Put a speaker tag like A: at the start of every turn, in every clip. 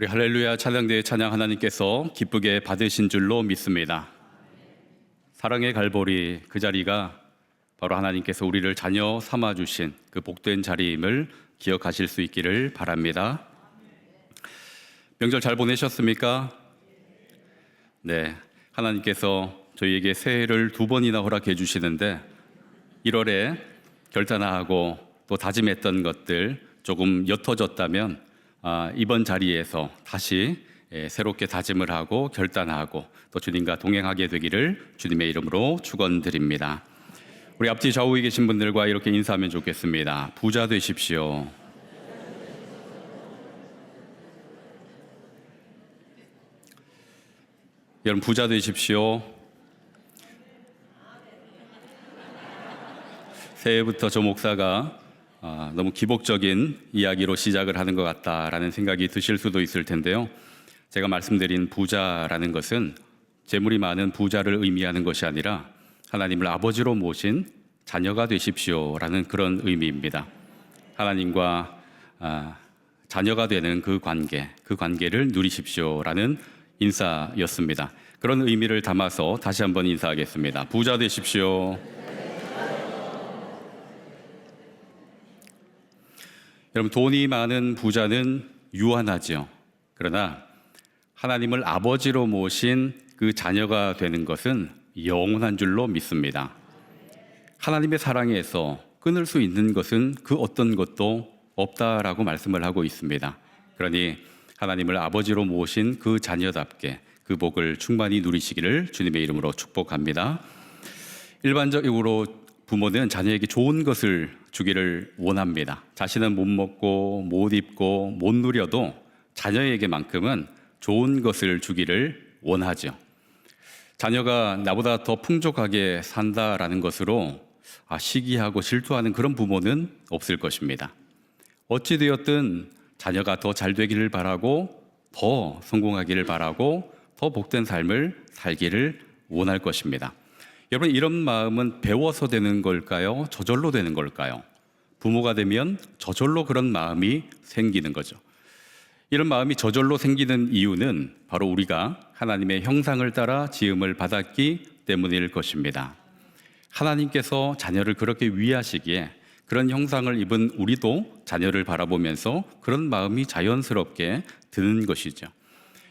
A: 우리 할렐루야 찬양대회 찬양 하나님께서 기쁘게 받으신 줄로 믿습니다. 사랑의 갈보리 그 자리가 바로 하나님께서 우리를 자녀 삼아주신 그 복된 자리임을 기억하실 수 있기를 바랍니다. 명절 잘 보내셨습니까? 네, 하나님께서 저희에게 새해를 2번이나 허락해 주시는데 1월에 결단하고 또 다짐했던 것들 조금 옅어졌다면 이번 자리에서 다시 새롭게 다짐을 하고 결단하고 또 주님과 동행하게 되기를 주님의 이름으로 축원드립니다. 우리 앞뒤 좌우에 계신 분들과 이렇게 인사하면 좋겠습니다. 부자 되십시오. 여러분 부자 되십시오. 새해부터 저 목사가 너무 기복적인 이야기로 시작을 하는 것 같다라는 생각이 드실 수도 있을 텐데요. 제가 말씀드린 부자라는 것은 재물이 많은 부자를 의미하는 것이 아니라 하나님을 아버지로 모신 자녀가 되십시오라는 그런 의미입니다. 하나님과 자녀가 되는 그 관계를 누리십시오라는 인사였습니다. 그런 의미를 담아서 다시 한번 인사하겠습니다. 부자 되십시오. 여러분, 돈이 많은 부자는 유한하죠. 그러나 하나님을 아버지로 모신 그 자녀가 되는 것은 영원한 줄로 믿습니다. 하나님의 사랑에서 끊을 수 있는 것은 그 어떤 것도 없다라고 말씀을 하고 있습니다. 그러니 하나님을 아버지로 모신 그 자녀답게 그 복을 충만히 누리시기를 주님의 이름으로 축복합니다. 일반적으로 부모는 자녀에게 좋은 것을 주기를 원합니다. 자신은 못 먹고 못 입고 못 누려도 자녀에게만큼은 좋은 것을 주기를 원하죠. 자녀가 나보다 더 풍족하게 산다라는 것으로 시기하고 질투하는 그런 부모는 없을 것입니다. 어찌되었든 자녀가 더 잘 되기를 바라고 더 성공하기를 바라고 더 복된 삶을 살기를 원할 것입니다. 여러분, 이런 마음은 배워서 되는 걸까요? 저절로 되는 걸까요? 부모가 되면 저절로 그런 마음이 생기는 거죠. 이런 마음이 저절로 생기는 이유는 바로 우리가 하나님의 형상을 따라 지음을 받았기 때문일 것입니다. 하나님께서 자녀를 그렇게 위하시기에 그런 형상을 입은 우리도 자녀를 바라보면서 그런 마음이 자연스럽게 드는 것이죠.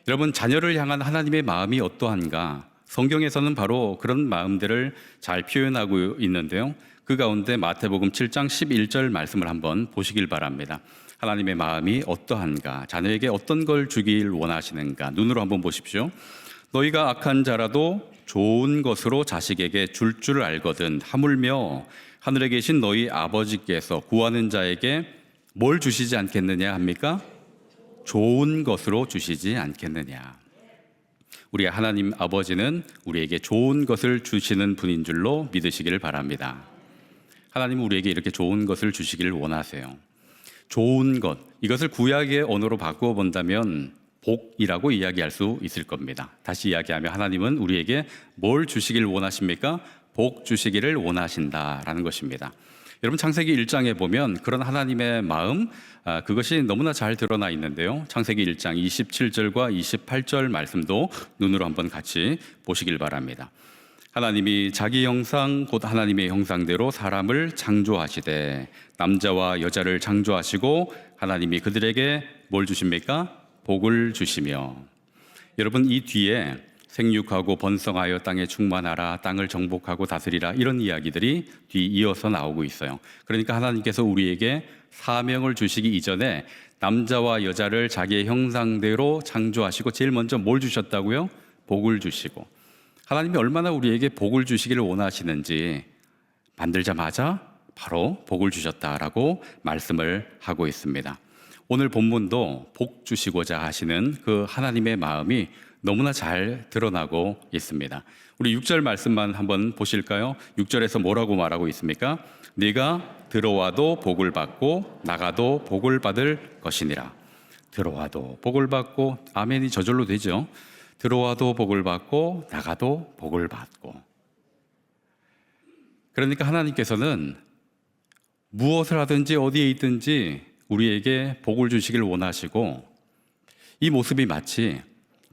A: 여러분, 자녀를 향한 하나님의 마음이 어떠한가? 성경에서는 바로 그런 마음들을 잘 표현하고 있는데요. 그 가운데 마태복음 7장 11절 말씀을 한번 보시길 바랍니다. 하나님의 마음이 어떠한가? 자녀에게 어떤 걸 주길 원하시는가? 눈으로 한번 보십시오. 너희가 악한 자라도 좋은 것으로 자식에게 줄 줄 알거든 하물며 하늘에 계신 너희 아버지께서 구하는 자에게 뭘 주시지 않겠느냐 합니까? 좋은 것으로 주시지 않겠느냐. 우리 하나님 아버지는 우리에게 좋은 것을 주시는 분인 줄로 믿으시기를 바랍니다. 하나님은 우리에게 이렇게 좋은 것을 주시기를 원하세요. 좋은 것, 이것을 구약의 언어로 바꾸어 본다면 복이라고 이야기할 수 있을 겁니다. 다시 이야기하면 하나님은 우리에게 뭘 주시길 원하십니까? 복 주시기를 원하신다라는 것입니다. 여러분, 창세기 1장에 보면 그런 하나님의 마음, 그것이 너무나 잘 드러나 있는데요. 창세기 1장 27절과 28절 말씀도 눈으로 한번 같이 보시길 바랍니다. 하나님이 자기 형상 곧 하나님의 형상대로 사람을 창조하시되 남자와 여자를 창조하시고 하나님이 그들에게 뭘 주십니까? 복을 주시며. 여러분, 이 뒤에 생육하고 번성하여 땅에 충만하라, 땅을 정복하고 다스리라, 이런 이야기들이 뒤이어서 나오고 있어요. 그러니까 하나님께서 우리에게 사명을 주시기 이전에 남자와 여자를 자기의 형상대로 창조하시고 제일 먼저 뭘 주셨다고요? 복을 주시고. 하나님이 얼마나 우리에게 복을 주시기를 원하시는지 만들자마자 바로 복을 주셨다라고 말씀을 하고 있습니다. 오늘 본문도 복 주시고자 하시는 그 하나님의 마음이 너무나 잘 드러나고 있습니다. 우리 6절 말씀만 한번 보실까요? 6절에서 뭐라고 말하고 있습니까? 네가 들어와도 복을 받고 나가도 복을 받을 것이니라. 들어와도 복을 받고, 아멘이 저절로 되죠. 들어와도 복을 받고 나가도 복을 받고. 그러니까 하나님께서는 무엇을 하든지 어디에 있든지 우리에게 복을 주시길 원하시고, 이 모습이 마치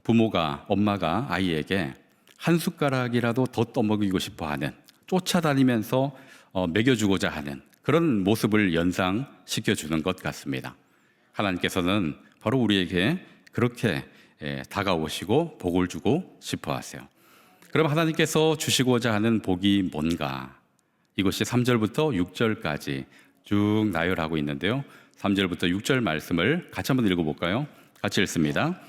A: 부모가, 엄마가 아이에게 한 숟가락이라도 더 떠먹이고 싶어 하는, 쫓아다니면서 먹여주고자 하는 그런 모습을 연상시켜주는 것 같습니다. 하나님께서는 바로 우리에게 그렇게 다가오시고 복을 주고 싶어 하세요. 그럼 하나님께서 주시고자 하는 복이 뭔가? 이것이 3절부터 6절까지 쭉 나열하고 있는데요. 3절부터 6절 말씀을 같이 한번 읽어볼까요? 같이 읽습니다.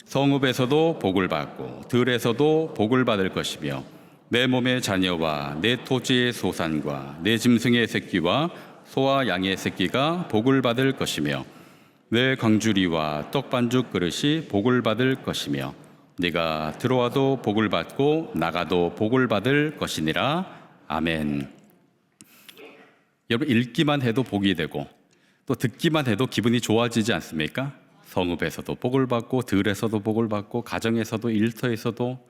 A: 성읍에서도 복을 받고 들에서도 복을 받을 것이며 내 몸의 자녀와 내 토지의 소산과 내 짐승의 새끼와 소와 양의 새끼가 복을 받을 것이며 내 광주리와 떡반죽 그릇이 복을 받을 것이며 네가 들어와도 복을 받고 나가도 복을 받을 것이니라. 아멘. 여러분, 읽기만 해도 복이 되고 또 듣기만 해도 기분이 좋아지지 않습니까? 성읍에서도 복을 받고 들에서도 복을 받고 가정에서도 일터에서도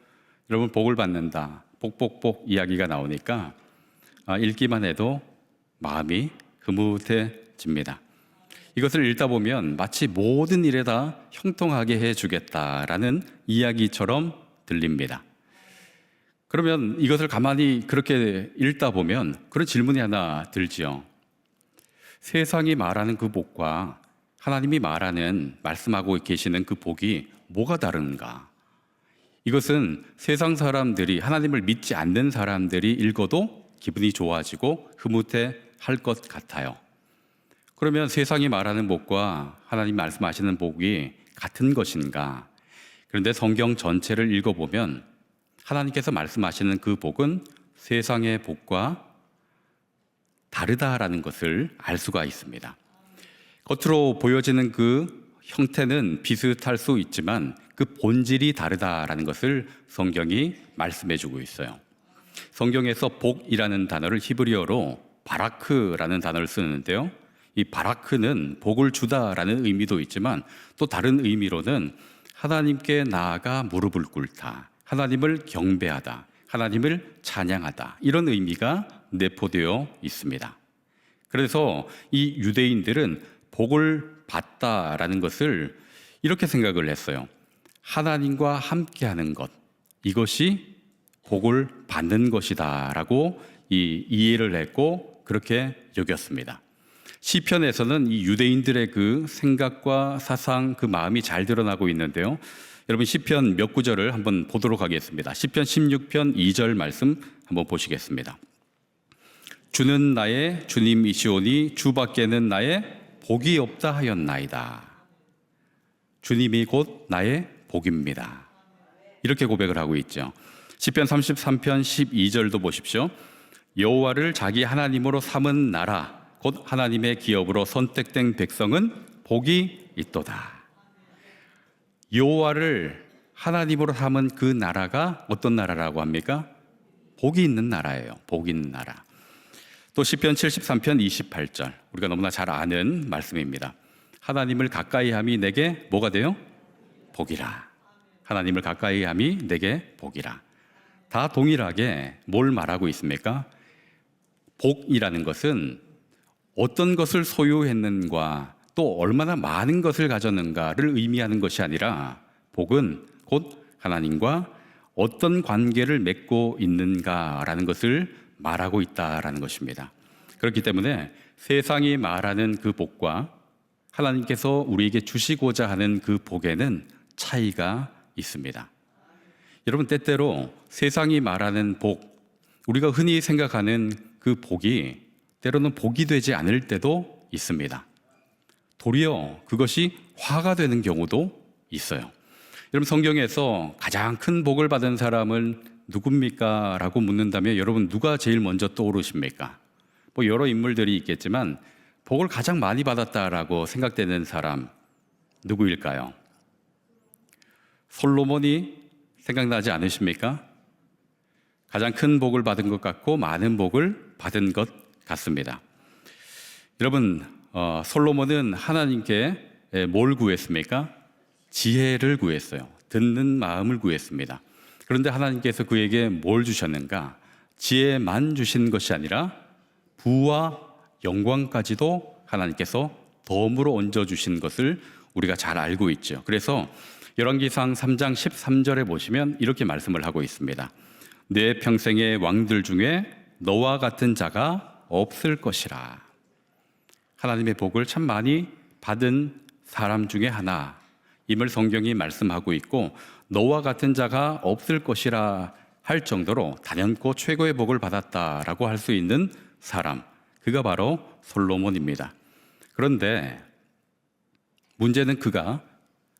A: 여러분 복을 받는다, 복복복 이야기가 나오니까 읽기만 해도 마음이 흐뭇해집니다. 이것을 읽다 보면 마치 모든 일에 다 형통하게 해주겠다라는 이야기처럼 들립니다. 그러면 이것을 가만히 그렇게 읽다 보면 그런 질문이 하나 들지요. 세상이 말하는 그 복과 하나님이 말씀하고 계시는 그 복이 뭐가 다른가? 이것은 세상 사람들이, 하나님을 믿지 않는 사람들이 읽어도 기분이 좋아지고 흐뭇해 할 것 같아요. 그러면 세상이 말하는 복과 하나님 말씀하시는 복이 같은 것인가? 그런데 성경 전체를 읽어보면 하나님께서 말씀하시는 그 복은 세상의 복과 다르다라는 것을 알 수가 있습니다. 겉으로 보여지는 그 형태는 비슷할 수 있지만 그 본질이 다르다라는 것을 성경이 말씀해주고 있어요. 성경에서 복이라는 단어를 히브리어로 바라크라는 단어를 쓰는데요. 이 바라크는 복을 주다라는 의미도 있지만 또 다른 의미로는 하나님께 나아가 무릎을 꿇다, 하나님을 경배하다, 하나님을 찬양하다, 이런 의미가 내포되어 있습니다. 그래서 이 유대인들은 복을 받다라는 것을 이렇게 생각을 했어요. 하나님과 함께하는 것, 이것이 복을 받는 것이다라고 이해를 했고 그렇게 여겼습니다. 시편에서는 이 유대인들의 그 생각과 사상, 그 마음이 잘 드러나고 있는데요. 여러분, 시편 몇 구절을 한번 보도록 하겠습니다. 시편 16편 2절 말씀 한번 보시겠습니다. 주는 나의 주님이시오니 주밖에는 나의 복이 없다 하였나이다. 주님이 곧 나의 복입니다. 이렇게 고백을 하고 있죠. 시편 33편 12절도 보십시오. 여호와를 자기 하나님으로 삼은 나라 곧 하나님의 기업으로 선택된 백성은 복이 있도다. 여호와를 하나님으로 삼은 그 나라가 어떤 나라라고 합니까? 복이 있는 나라예요. 복이 있는 나라. 또 시편 73편 28절, 우리가 너무나 잘 아는 말씀입니다. 하나님을 가까이함이 내게 뭐가 돼요? 복이라. 하나님을 가까이함이 내게 복이라. 다 동일하게 뭘 말하고 있습니까? 복이라는 것은 어떤 것을 소유했는가, 또 얼마나 많은 것을 가졌는가를 의미하는 것이 아니라 복은 곧 하나님과 어떤 관계를 맺고 있는가라는 것을 말하고 있다라는 것입니다. 그렇기 때문에 세상이 말하는 그 복과 하나님께서 우리에게 주시고자 하는 그 복에는 차이가 있습니다. 여러분, 때때로 세상이 말하는 복, 우리가 흔히 생각하는 그 복이 때로는 복이 되지 않을 때도 있습니다. 도리어 그것이 화가 되는 경우도 있어요. 여러분, 성경에서 가장 큰 복을 받은 사람은 누굽니까? 라고 묻는다면 여러분, 누가 제일 먼저 떠오르십니까? 뭐 여러 인물들이 있겠지만 복을 가장 많이 받았다라고 생각되는 사람 누구일까요? 솔로몬이 생각나지 않으십니까? 가장 큰 복을 받은 것 같고 많은 복을 받은 것 같습니다. 여러분, 솔로몬은 하나님께 뭘 구했습니까? 지혜를 구했어요. 듣는 마음을 구했습니다. 그런데 하나님께서 그에게 뭘 주셨는가? 지혜만 주신 것이 아니라 부와 영광까지도 하나님께서 덤으로 얹어주신 것을 우리가 잘 알고 있죠. 그래서 열왕기상 3장 13절에 보시면 이렇게 말씀을 하고 있습니다. 내 평생의 왕들 중에 너와 같은 자가 없을 것이라. 하나님의 복을 참 많이 받은 사람 중에 하나임을 성경이 말씀하고 있고, 너와 같은 자가 없을 것이라 할 정도로 단연코 최고의 복을 받았다라고 할 수 있는 사람, 그가 바로 솔로몬입니다. 그런데 문제는 그가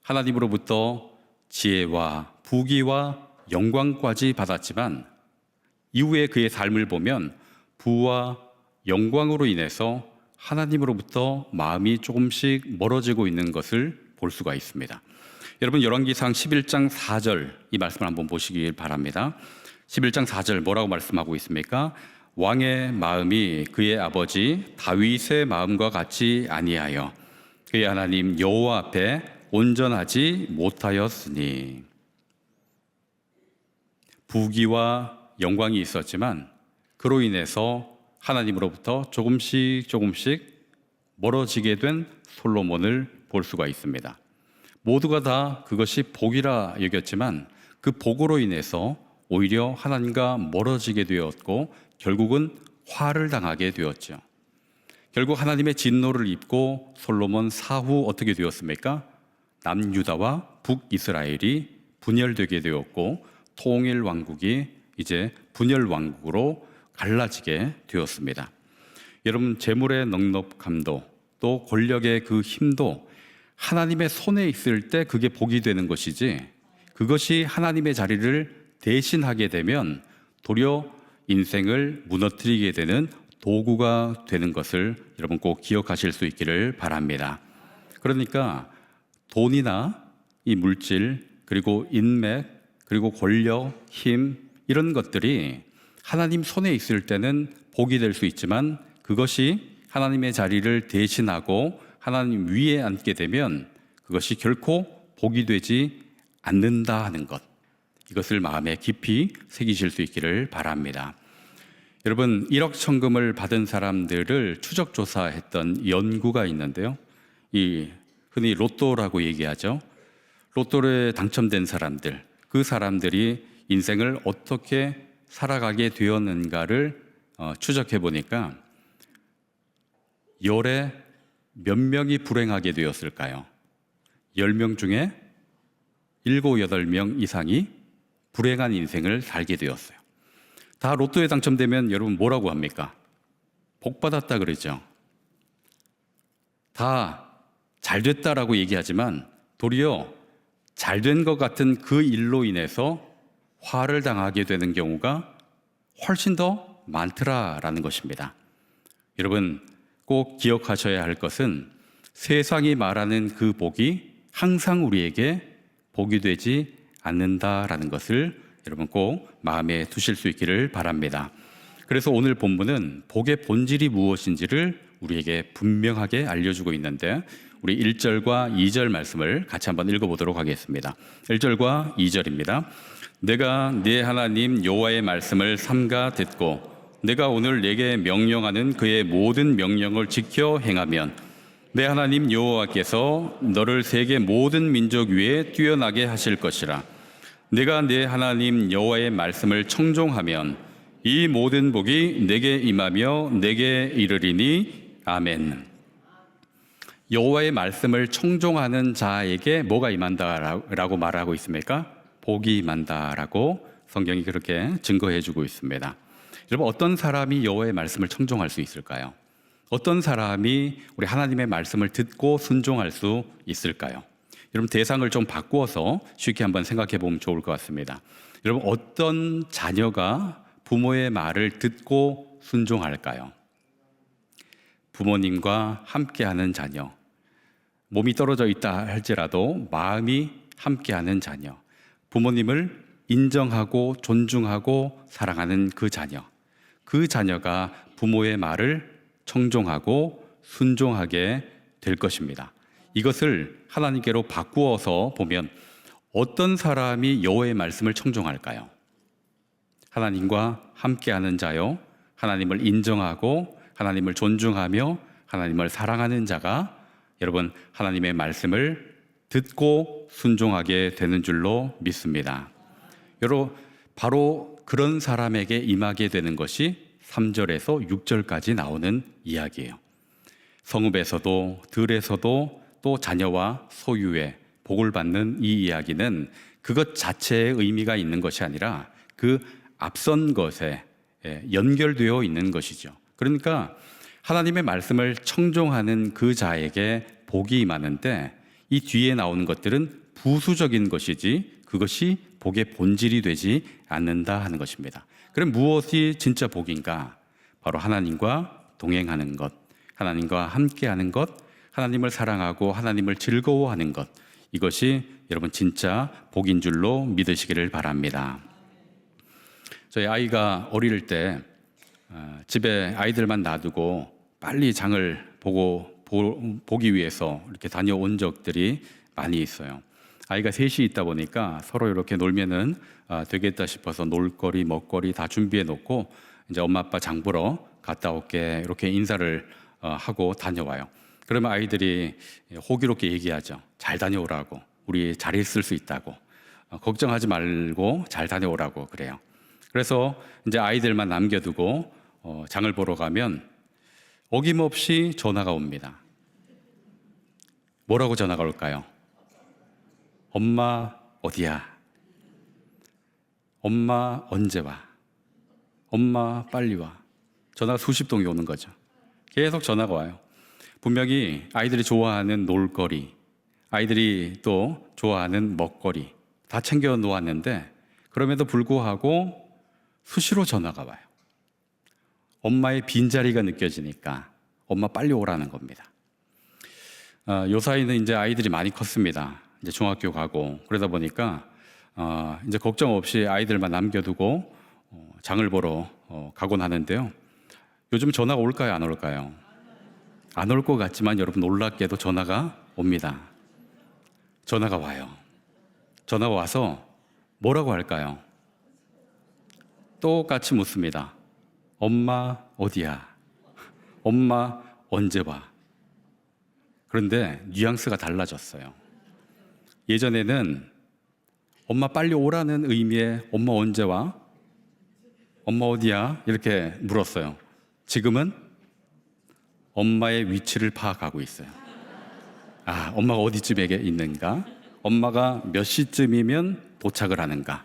A: 하나님으로부터 지혜와 부귀와 영광까지 받았지만 이후에 그의 삶을 보면 부와 영광으로 인해서 하나님으로부터 마음이 조금씩 멀어지고 있는 것을 볼 수가 있습니다. 여러분, 열왕기상 11장 4절 이 말씀을 한번 보시길 바랍니다. 11장 4절 뭐라고 말씀하고 있습니까? 왕의 마음이 그의 아버지 다윗의 마음과 같이 아니하여 그의 하나님 여호와 앞에 온전하지 못하였으니. 부귀와 영광이 있었지만 그로 인해서 하나님으로부터 조금씩 멀어지게 된 솔로몬을 볼 수가 있습니다. 모두가 다 그것이 복이라 여겼지만 그 복으로 인해서 오히려 하나님과 멀어지게 되었고 결국은 화를 당하게 되었죠. 결국 하나님의 진노를 입고 솔로몬 사후 어떻게 되었습니까? 남유다와 북이스라엘이 분열되게 되었고 통일 왕국이 이제 분열 왕국으로 갈라지게 되었습니다. 여러분, 재물의 넉넉함도 또 권력의 그 힘도 하나님의 손에 있을 때 그게 복이 되는 것이지, 그것이 하나님의 자리를 대신하게 되면 도리어 인생을 무너뜨리게 되는 도구가 되는 것을 여러분 꼭 기억하실 수 있기를 바랍니다. 그러니까 돈이나 이 물질, 그리고 인맥, 그리고 권력, 힘, 이런 것들이 하나님 손에 있을 때는 복이 될 수 있지만 그것이 하나님의 자리를 대신하고 하나님 위에 앉게 되면 그것이 결코 복이 되지 않는다 하는 것, 이것을 마음에 깊이 새기실 수 있기를 바랍니다. 여러분, 1억 천금을 받은 사람들을 추적 조사했던 연구가 있는데요, 이 흔히 로또라고 얘기하죠. 로또에 당첨된 사람들, 그 사람들이 인생을 어떻게 살아가게 되었는가를 추적해 보니까 열에 몇 명이 불행하게 되었을까요? 10명 중에 7, 8명 이상이 불행한 인생을 살게 되었어요. 다 로또에 당첨되면 여러분 뭐라고 합니까? 복 받았다 그러죠. 다 잘 됐다라고 얘기하지만 도리어 잘 된 것 같은 그 일로 인해서 화를 당하게 되는 경우가 훨씬 더 많더라라는 것입니다. 여러분, 꼭 기억하셔야 할 것은 세상이 말하는 그 복이 항상 우리에게 복이 되지 않는다라는 것을 여러분 꼭 마음에 두실 수 있기를 바랍니다. 그래서 오늘 본문은 복의 본질이 무엇인지를 우리에게 분명하게 알려주고 있는데, 우리 1절과 2절 말씀을 같이 한번 읽어보도록 하겠습니다. 1절과 2절입니다. 내가 네 하나님 여호와의 말씀을 삼가 듣고 내가 오늘 내게 명령하는 그의 모든 명령을 지켜 행하면 내 하나님 여호와께서 너를 세계 모든 민족 위에 뛰어나게 하실 것이라. 내가 내 하나님 여호와의 말씀을 청종하면 이 모든 복이 내게 임하며 내게 이르리니. 아멘. 여호와의 말씀을 청종하는 자에게 뭐가 임한다라고 말하고 있습니까? 복이 임한다라고 성경이 그렇게 증거해주고 있습니다. 여러분, 어떤 사람이 여호와의 말씀을 청종할 수 있을까요? 어떤 사람이 우리 하나님의 말씀을 듣고 순종할 수 있을까요? 여러분, 대상을 좀 바꾸어서 쉽게 한번 생각해 보면 좋을 것 같습니다. 여러분, 어떤 자녀가 부모의 말을 듣고 순종할까요? 부모님과 함께하는 자녀, 몸이 떨어져 있다 할지라도 마음이 함께하는 자녀, 부모님을 인정하고 존중하고 사랑하는 그 자녀, 그 자녀가 부모의 말을 청종하고 순종하게 될 것입니다. 이것을 하나님께로 바꾸어서 보면 어떤 사람이 여호와의 말씀을 청종할까요? 하나님과 함께하는 자요, 하나님을 인정하고 하나님을 존중하며 하나님을 사랑하는 자가 여러분 하나님의 말씀을 듣고 순종하게 되는 줄로 믿습니다. 여러분 바로 그런 사람에게 임하게 되는 것이 3절에서 6절까지 나오는 이야기예요. 성읍에서도 들에서도 또 자녀와 소유의 복을 받는 이 이야기는 그것 자체의 의미가 있는 것이 아니라 그 앞선 것에 연결되어 있는 것이죠. 그러니까 하나님의 말씀을 청종하는 그 자에게 복이 임하는데 이 뒤에 나오는 것들은 부수적인 것이지 그것이 복의 본질이 되지 않는다 하는 것입니다. 그럼 무엇이 진짜 복인가? 바로 하나님과 동행하는 것, 하나님과 함께하는 것, 하나님을 사랑하고 하나님을 즐거워하는 것, 이것이 여러분 진짜 복인 줄로 믿으시기를 바랍니다. 저희 아이가 어릴 때 집에 아이들만 놔두고 빨리 장을 보기 위해서 이렇게 다녀온 적들이 많이 있어요. 아이가 셋이 있다 보니까 서로 이렇게 놀면은 되겠다 싶어서 놀거리, 먹거리 다 준비해 놓고 이제 엄마 아빠 장 보러 갔다 올게 이렇게 인사를 하고 다녀와요. 그러면 아이들이 호기롭게 얘기하죠. 잘 다녀오라고, 우리 잘 있을 수 있다고, 걱정하지 말고 잘 다녀오라고 그래요. 그래서 이제 아이들만 남겨두고 장을 보러 가면 어김없이 전화가 옵니다. 뭐라고 전화가 올까요? 엄마 어디야? 엄마 언제 와? 엄마 빨리 와. 전화가 수십 통이 오는 거죠. 계속 전화가 와요. 분명히 아이들이 좋아하는 놀거리, 아이들이 또 좋아하는 먹거리 다 챙겨 놓았는데 그럼에도 불구하고 수시로 전화가 와요. 엄마의 빈자리가 느껴지니까 엄마 빨리 오라는 겁니다. 요 사이는 이제 아이들이 많이 컸습니다. 이제 중학교 가고 그러다 보니까 이제 걱정 없이 아이들만 남겨두고 장을 보러 가곤 하는데요. 요즘 전화가 올까요? 안 올까요? 안 올 것 같지만 여러분 놀랍게도 전화가 옵니다. 전화가 와요. 전화가 와서 뭐라고 할까요? 똑같이 묻습니다. 엄마 어디야? 엄마 언제 와? 그런데 뉘앙스가 달라졌어요. 예전에는 엄마 빨리 오라는 의미의 엄마 언제 와? 엄마 어디야? 이렇게 물었어요. 지금은 엄마의 위치를 파악하고 있어요. 엄마가 어디쯤에 있는가? 엄마가 몇 시쯤이면 도착을 하는가?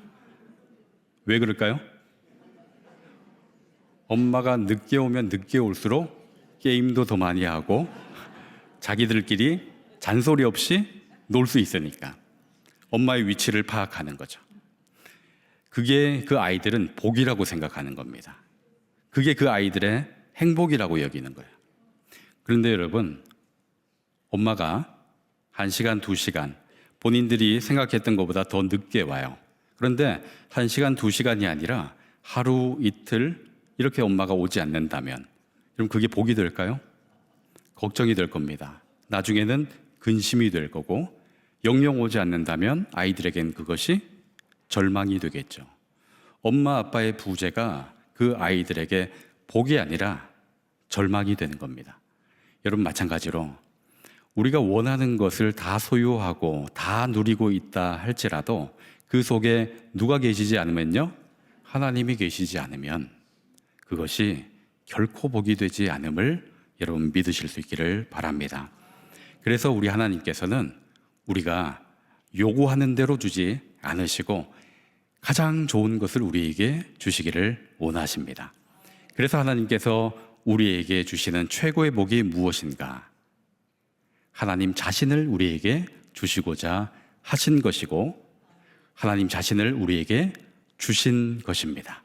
A: 왜 그럴까요? 엄마가 늦게 오면 늦게 올수록 게임도 더 많이 하고 자기들끼리 잔소리 없이 놀 수 있으니까 엄마의 위치를 파악하는 거죠. 그게 그 아이들은 복이라고 생각하는 겁니다. 그게 그 아이들의 행복이라고 여기는 거예요. 그런데 여러분, 엄마가 1시간, 2시간 본인들이 생각했던 것보다 더 늦게 와요. 그런데 1시간, 2시간이 아니라 하루, 이틀 이렇게 엄마가 오지 않는다면 그럼 그게 복이 될까요? 걱정이 될 겁니다. 나중에는 근심이 될 거고 영영 오지 않는다면 아이들에겐 그것이 절망이 되겠죠. 엄마 아빠의 부재가 그 아이들에게 복이 아니라 절망이 되는 겁니다. 여러분 마찬가지로 우리가 원하는 것을 다 소유하고 다 누리고 있다 할지라도 그 속에 누가 계시지 않으면요, 하나님이 계시지 않으면 그것이 결코 복이 되지 않음을 여러분 믿으실 수 있기를 바랍니다. 그래서 우리 하나님께서는 우리가 요구하는 대로 주지 않으시고 가장 좋은 것을 우리에게 주시기를 원하십니다. 그래서 하나님께서 우리에게 주시는 최고의 복이 무엇인가? 하나님 자신을 우리에게 주시고자 하신 것이고 하나님 자신을 우리에게 주신 것입니다.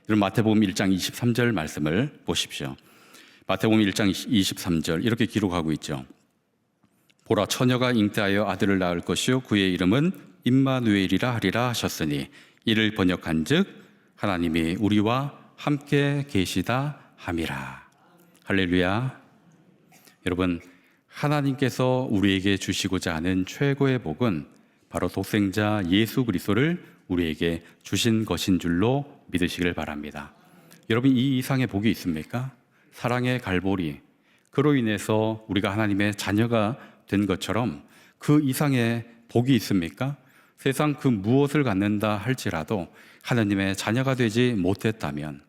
A: 여러분 마태복음 1장 23절 말씀을 보십시오. 마태복음 1장 23절 이렇게 기록하고 있죠. 보라 처녀가 잉태하여 아들을 낳을 것이요 그의 이름은 임마누엘이라 하리라 하셨으니 이를 번역한즉 하나님이 우리와 함께 계시다 함이라. 할렐루야. 여러분 하나님께서 우리에게 주시고자 하는 최고의 복은 바로 독생자 예수 그리스도를 우리에게 주신 것인 줄로 믿으시길 바랍니다. 여러분 이 이상의 복이 있습니까? 사랑의 갈보리, 그로 인해서 우리가 하나님의 자녀가 된 것처럼 그 이상의 복이 있습니까? 세상 그 무엇을 갖는다 할지라도 하나님의 자녀가 되지 못했다면,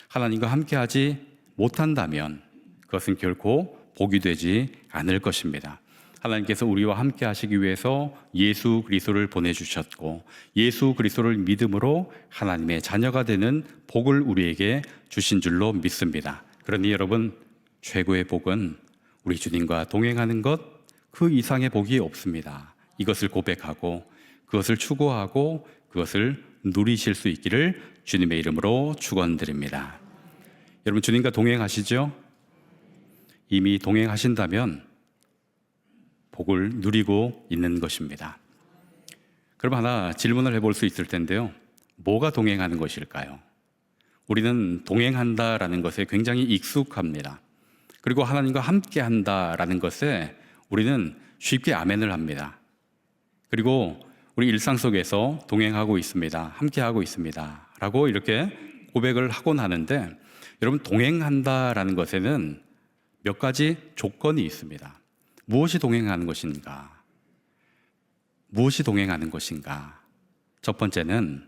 A: 하나님과 함께하지 못한다면 그것은 결코 복이 되지 않을 것입니다. 하나님께서 우리와 함께 하시기 위해서 예수 그리스도를 보내주셨고, 예수 그리스도를 믿음으로 하나님의 자녀가 되는 복을 우리에게 주신 줄로 믿습니다. 그러니 여러분, 최고의 복은 우리 주님과 동행하는 것, 그 이상의 복이 없습니다. 이것을 고백하고 그것을 추구하고 그것을 누리실 수 있기를 주님의 이름으로 축원드립니다. 여러분, 주님과 동행하시죠? 이미 동행하신다면 복을 누리고 있는 것입니다. 그럼 하나 질문을 해볼 수 있을 텐데요. 뭐가 동행하는 것일까요? 우리는 동행한다라는 것에 굉장히 익숙합니다. 그리고 하나님과 함께 한다라는 것에 우리는 쉽게 아멘을 합니다. 그리고 우리 일상 속에서 동행하고 있습니다, 함께 하고 있습니다 라고 이렇게 고백을 하곤 하는데, 여러분, 동행한다라는 것에는 몇 가지 조건이 있습니다. 무엇이 동행하는 것인가? 무엇이 동행하는 것인가? 첫 번째는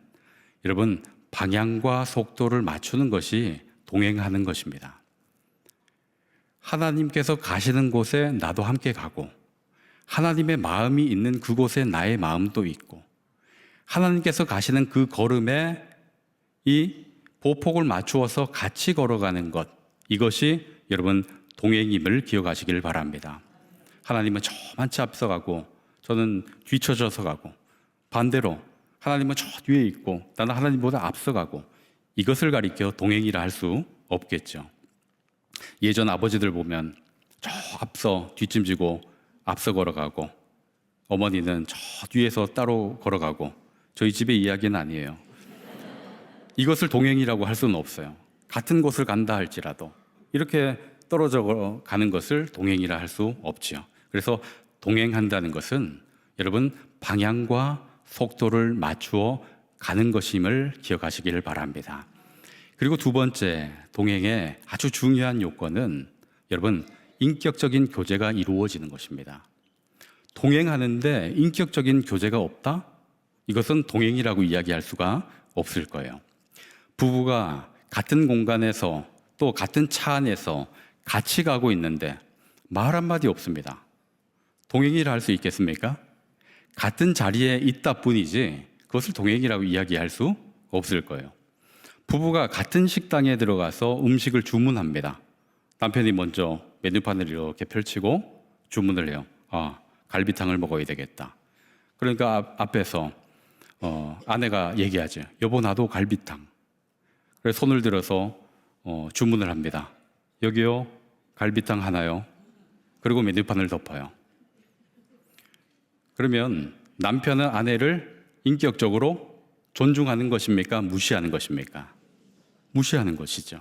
A: 여러분, 방향과 속도를 맞추는 것이 동행하는 것입니다. 하나님께서 가시는 곳에 나도 함께 가고, 하나님의 마음이 있는 그곳에 나의 마음도 있고, 하나님께서 가시는 그 걸음에 이 보폭을 맞추어서 같이 걸어가는 것, 이것이 여러분 동행임을 기억하시길 바랍니다. 하나님은 저만치 앞서가고 저는 뒤처져서 가고, 반대로 하나님은 저 뒤에 있고 나는 하나님보다 앞서가고, 이것을 가리켜 동행이라 할 수 없겠죠. 예전 아버지들 보면 저 앞서 뒷짐지고 앞서 걸어가고, 어머니는 저 뒤에서 따로 걸어가고, 저희 집의 이야기는 아니에요. 이것을 동행이라고 할 수는 없어요. 같은 곳을 간다 할지라도 이렇게 떨어져 가는 것을 동행이라 할 수 없지요. 그래서 동행한다는 것은 여러분 방향과 속도를 맞추어 가는 것임을 기억하시기를 바랍니다. 그리고 두 번째, 동행의 아주 중요한 요건은 여러분 인격적인 교제가 이루어지는 것입니다. 동행하는데 인격적인 교제가 없다? 이것은 동행이라고 이야기할 수가 없을 거예요. 부부가 같은 공간에서 또 같은 차 안에서 같이 가고 있는데 말 한마디 없습니다. 동행이라 할 수 있겠습니까? 같은 자리에 있다 뿐이지 그것을 동행이라고 이야기할 수 없을 거예요. 부부가 같은 식당에 들어가서 음식을 주문합니다. 남편이 먼저 메뉴판을 이렇게 펼치고 주문을 해요. 갈비탕을 먹어야 되겠다. 그러니까 앞에서 아내가 얘기하죠. 여보, 나도 갈비탕. 그래서 손을 들어서 주문을 합니다. 여기요, 갈비탕 하나요. 그리고 메뉴판을 덮어요. 그러면 남편은 아내를 인격적으로 존중하는 것입니까? 무시하는 것입니까? 무시하는 것이죠.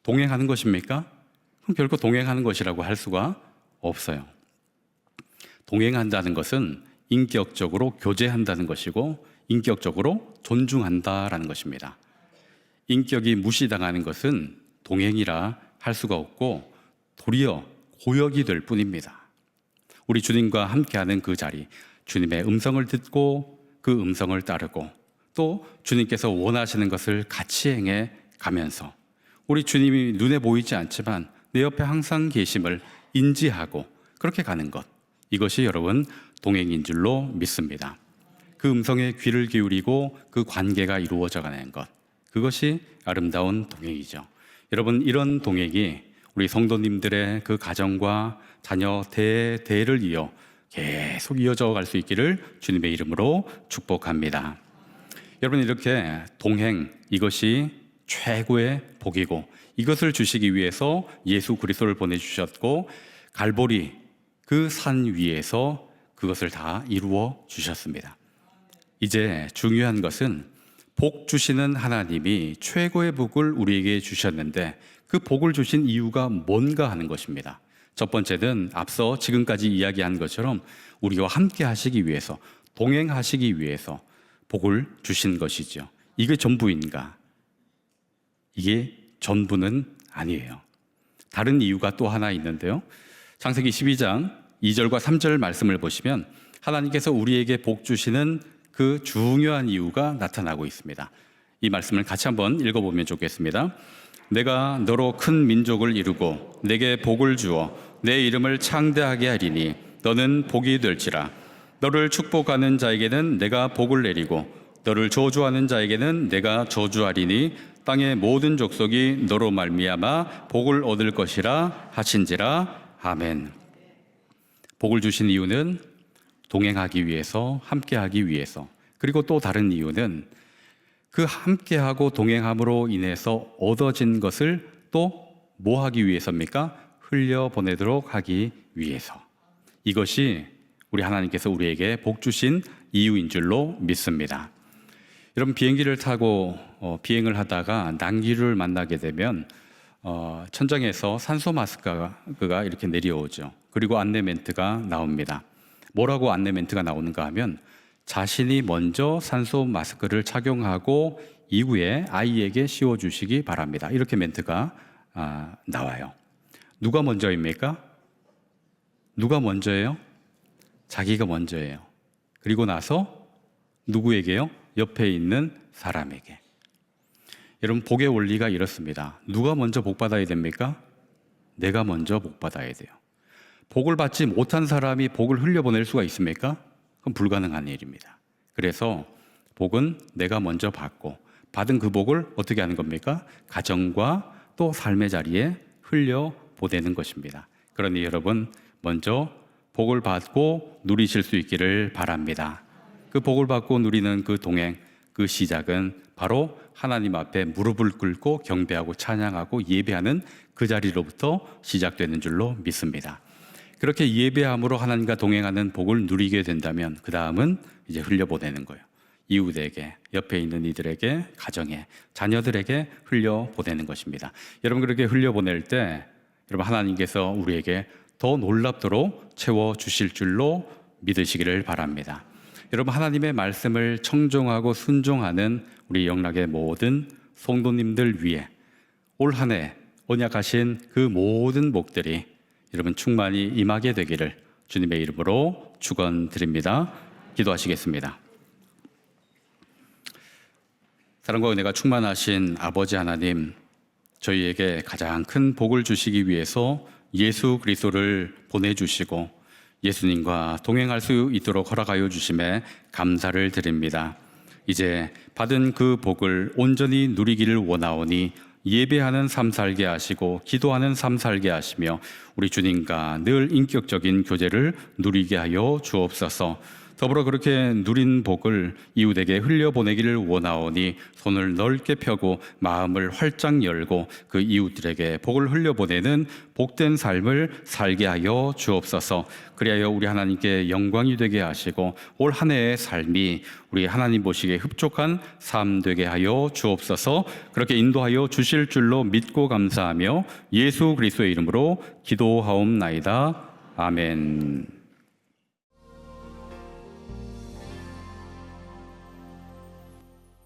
A: 동행하는 것입니까? 그럼 결코 동행하는 것이라고 할 수가 없어요. 동행한다는 것은 인격적으로 교제한다는 것이고, 인격적으로 존중한다라는 것입니다. 인격이 무시당하는 것은 동행이라 할 수가 없고 도리어 고역이 될 뿐입니다. 우리 주님과 함께하는 그 자리, 주님의 음성을 듣고 그 음성을 따르고, 또 주님께서 원하시는 것을 같이 행해 가면서 우리 주님이 눈에 보이지 않지만 내 옆에 항상 계심을 인지하고 그렇게 가는 것, 이것이 여러분 동행인 줄로 믿습니다. 그 음성에 귀를 기울이고 그 관계가 이루어져 가는 것, 그것이 아름다운 동행이죠. 여러분, 이런 동행이 우리 성도님들의 그 가정과 자녀 대대를 이어 계속 이어져 갈 수 있기를 주님의 이름으로 축복합니다. 여러분, 이렇게 동행, 이것이 최고의 복이고, 이것을 주시기 위해서 예수 그리스도를 보내주셨고, 갈보리 그 산 위에서 그것을 다 이루어 주셨습니다. 이제 중요한 것은 복 주시는 하나님이 최고의 복을 우리에게 주셨는데 그 복을 주신 이유가 뭔가 하는 것입니다. 첫 번째는 앞서 지금까지 이야기한 것처럼 우리와 함께 하시기 위해서, 동행하시기 위해서 복을 주신 것이죠. 이게 전부인가? 이게 전부는 아니에요. 다른 이유가 또 하나 있는데요. 창세기 12장 2절과 3절 말씀을 보시면 하나님께서 우리에게 복 주시는 그 중요한 이유가 나타나고 있습니다. 이 말씀을 같이 한번 읽어보면 좋겠습니다. 내가 너로 큰 민족을 이루고 내게 복을 주어 내 이름을 창대하게 하리니 너는 복이 될지라. 너를 축복하는 자에게는 내가 복을 내리고 너를 저주하는 자에게는 내가 저주하리니 땅의 모든 족속이 너로 말미암아 복을 얻을 것이라 하신지라. 아멘. 복을 주신 이유는 동행하기 위해서, 함께하기 위해서, 그리고 또 다른 이유는 그 함께하고 동행함으로 인해서 얻어진 것을 또 뭐 하기 위해서입니까? 흘려보내도록 하기 위해서. 이것이 우리 하나님께서 우리에게 복 주신 이유인 줄로 믿습니다. 여러분, 비행기를 타고 비행을 하다가 난기류를 만나게 되면 천장에서 산소 마스크가 이렇게 내려오죠. 그리고 안내 멘트가 나옵니다. 뭐라고 안내 멘트가 나오는가 하면 자신이 먼저 산소 마스크를 착용하고 이후에 아이에게 씌워주시기 바랍니다. 이렇게 멘트가 나와요. 누가 먼저입니까? 누가 먼저예요? 자기가 먼저예요. 그리고 나서 누구에게요? 옆에 있는 사람에게. 여러분, 복의 원리가 이렇습니다. 누가 먼저 복 받아야 됩니까? 내가 먼저 복 받아야 돼요. 복을 받지 못한 사람이 복을 흘려보낼 수가 있습니까? 그건 불가능한 일입니다. 그래서 복은 내가 먼저 받고 받은 그 복을 어떻게 하는 겁니까? 가정과 또 삶의 자리에 흘려보내는 것입니다. 그러니 여러분, 먼저 복을 받고 누리실 수 있기를 바랍니다. 그 복을 받고 누리는 그 동행, 그 시작은 바로 하나님 앞에 무릎을 꿇고 경배하고 찬양하고 예배하는 그 자리로부터 시작되는 줄로 믿습니다. 그렇게 예배함으로 하나님과 동행하는 복을 누리게 된다면 그 다음은 이제 흘려보내는 거예요. 이웃에게, 옆에 있는 이들에게, 가정에, 자녀들에게 흘려보내는 것입니다. 여러분, 그렇게 흘려보낼 때 여러분, 하나님께서 우리에게 더 놀랍도록 채워주실 줄로 믿으시기를 바랍니다. 여러분, 하나님의 말씀을 청종하고 순종하는 우리 영락의 모든 성도님들 위해 올 한 해 언약하신 그 모든 복들이 여러분 충만히 임하게 되기를 주님의 이름으로 축원드립니다. 기도하시겠습니다. 사랑과 은혜가 충만하신 아버지 하나님, 저희에게 가장 큰 복을 주시기 위해서 예수 그리스도를 보내주시고 예수님과 동행할 수 있도록 허락하여 주심에 감사를 드립니다. 이제 받은 그 복을 온전히 누리기를 원하오니 예배하는 삶 살게 하시고 기도하는 삶 살게 하시며 우리 주님과 늘 인격적인 교제를 누리게 하여 주옵소서. 더불어 그렇게 누린 복을 이웃에게 흘려보내기를 원하오니 손을 넓게 펴고 마음을 활짝 열고 그 이웃들에게 복을 흘려보내는 복된 삶을 살게 하여 주옵소서. 그리하여 우리 하나님께 영광이 되게 하시고 올 한 해의 삶이 우리 하나님 보시기에 흡족한 삶 되게 하여 주옵소서. 그렇게 인도하여 주실 줄로 믿고 감사하며 예수 그리스도의 이름으로 기도하옵나이다. 아멘.